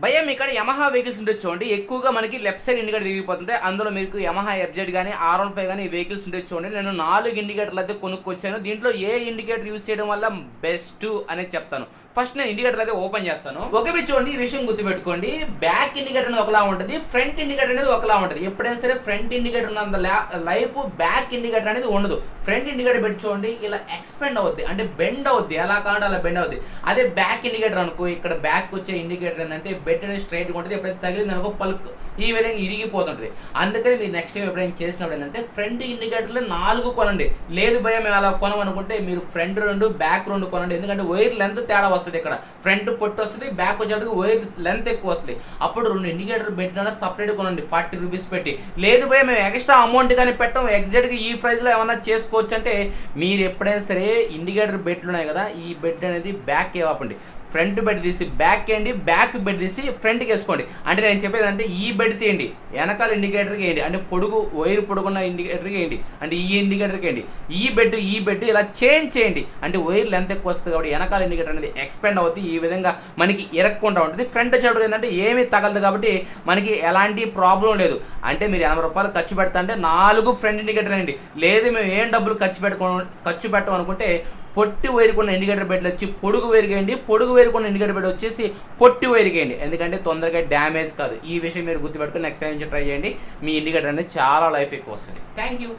భయ్యా మీ ఇక్కడ Yamaha vehicles ఉంటే చూడండి, ఎక్కువగా మనకి లెఫ్ట్ సైడ్ ఇండికేటర్ తిరిగిపోతుంటే అందులో మీకు యమహా ఎఫ్జెడ్ కానీ R15 కానీ ఈ వెహికల్స్ ఉంటే చూడండి. నేను 4 ఇండికేటర్లు అయితే కొనుక్కొచ్చాను. దీంట్లో ఏ ఇండికేటర్ యూస్ చేయడం వల్ల బెస్ట్ అనేది చెప్తాను. ఫస్ట్ నేను ఇండికేటర్ అయితే ఓపెన్ చేస్తాను. ఓకే మీరు చూడండి, ఈ విషయం గుర్తుపెట్టుకోండి, బ్యాక్ ఇండికేటర్ అనేది ఒకలా ఉంటుంది, ఫ్రంట్ ఇండికేటర్ అనేది ఒకలా ఉంటుంది. ఎప్పుడైనా సరే ఫ్రంట్ ఇండికేటర్ ఉన్నంత లైఫ్ బ్యాక్ ఇండికేటర్ అనేది ఉండదు. ఫ్రంట్ ఇండికేటర్ పెట్టి చూడండి, ఇలా ఎక్స్పెండ్ అవుద్ది, అంటే బెండ్ అవుద్ది, ఎలా కావాలంటే అలా బెండ్ అవుద్ది. అదే బ్యాక్ ఇండికేటర్ అనుకో, ఇక్కడ బ్యాక్ వచ్చే ఇండికేటర్ ఏంటంటే బెడ్ అనేది స్ట్రైట్గా ఉంటుంది, ఎప్పుడైతే తగిలింది అనుకో పల్క్ ఈ విధంగా ఇరిగిపోతుంటుంది. అందుకని మీరు నెక్స్ట్ టైం ఎప్పుడైనా చేసినప్పుడు ఏంటంటే ఫ్రంట్ ఇండికేటర్లు 4 కొనండి. లేదు భయ మేము అలా కొనమనుకుంటే మీరు ఫ్రంట్ 2 బ్యాక్ 2 కొనండి. ఎందుకంటే వైర్ లెంత్ తేడా వస్తుంది, ఇక్కడ ఫ్రంట్ పొట్టు వస్తుంది, బ్యాక్ వచ్చేటప్పుడు వైర్ లెంత్ ఎక్కువ వస్తుంది. అప్పుడు 2 ఇండికేటర్ పెట్టినా సపరేట్ కొనండి 40 రూపీస్ పెట్టి. లేదు భయ మేము ఎక్స్ట్రా అమౌంట్ కానీ పెట్టాం, ఎగ్జాక్ట్గా ఈ ప్రైస్లో ఏమన్నా చేసుకోవచ్చు అంటే మీరు ఎప్పుడైనా సరే ఇండికేటర్ బెడ్లు ఉన్నాయి కదా, ఈ బెడ్ అనేది బ్యాక్ ఇవ్వండి, ఫ్రంట్ బెడ్ తీసి బ్యాక్ వేయండి, బ్యాక్ బెడ్ తీసి ఫ్రంట్కి వేసుకోండి. అంటే నేను చెప్పేది అంటే ఈ బెడ్ తీయండి, వెనకాల ఇండికేటర్కి వేయండి, అంటే వైర్ పొడుగున్న ఇండికేటర్కి వేయండి, అంటే ఈ ఇండికేటర్కి వేయండి. ఈ బెడ్ ఇలా చేంజ్ చేయండి, అంటే వైర్ లెంత్ ఎక్కువ వస్తుంది కాబట్టి వెనకాల ఇండికేటర్ అనేది ఎక్స్పెండ్ అవుతుంది, ఈ విధంగా మనకి ఇరక్కుండా ఉంటుంది. ఫ్రంట్ వచ్చేటప్పుడు ఏంటంటే ఏమీ తగలదు కాబట్టి మనకి ఎలాంటి ప్రాబ్లం లేదు. అంటే మీరు 80 రూపాయలు ఖర్చు పెడతా అంటే 4 ఫ్రంట్ ఇండికేటర్ అండి. లేదు మేము ఏం డబ్బులు ఖర్చు పెట్టాం అనుకుంటే పొట్టి వైరుకున్న ఇండికేటర్ బెడ్లు వచ్చి పొడుగు వైరుకేయండి, పొడుగు వైరుకున్న ఇండికేటర్ బెడ్ వచ్చేసి పొట్టి వైరుకేయండి, ఎందుకంటే తొందరగా డ్యామేజ్ కాదు. ఈ విషయం మీరు గుర్తుపెట్టుకుని నెక్స్ట్ టైం నుంచి ట్రై చేయండి, మీ ఇండికేటర్ అనేది చాలా లైఫ్ ఎక్కువ వస్తుంది. Thank you.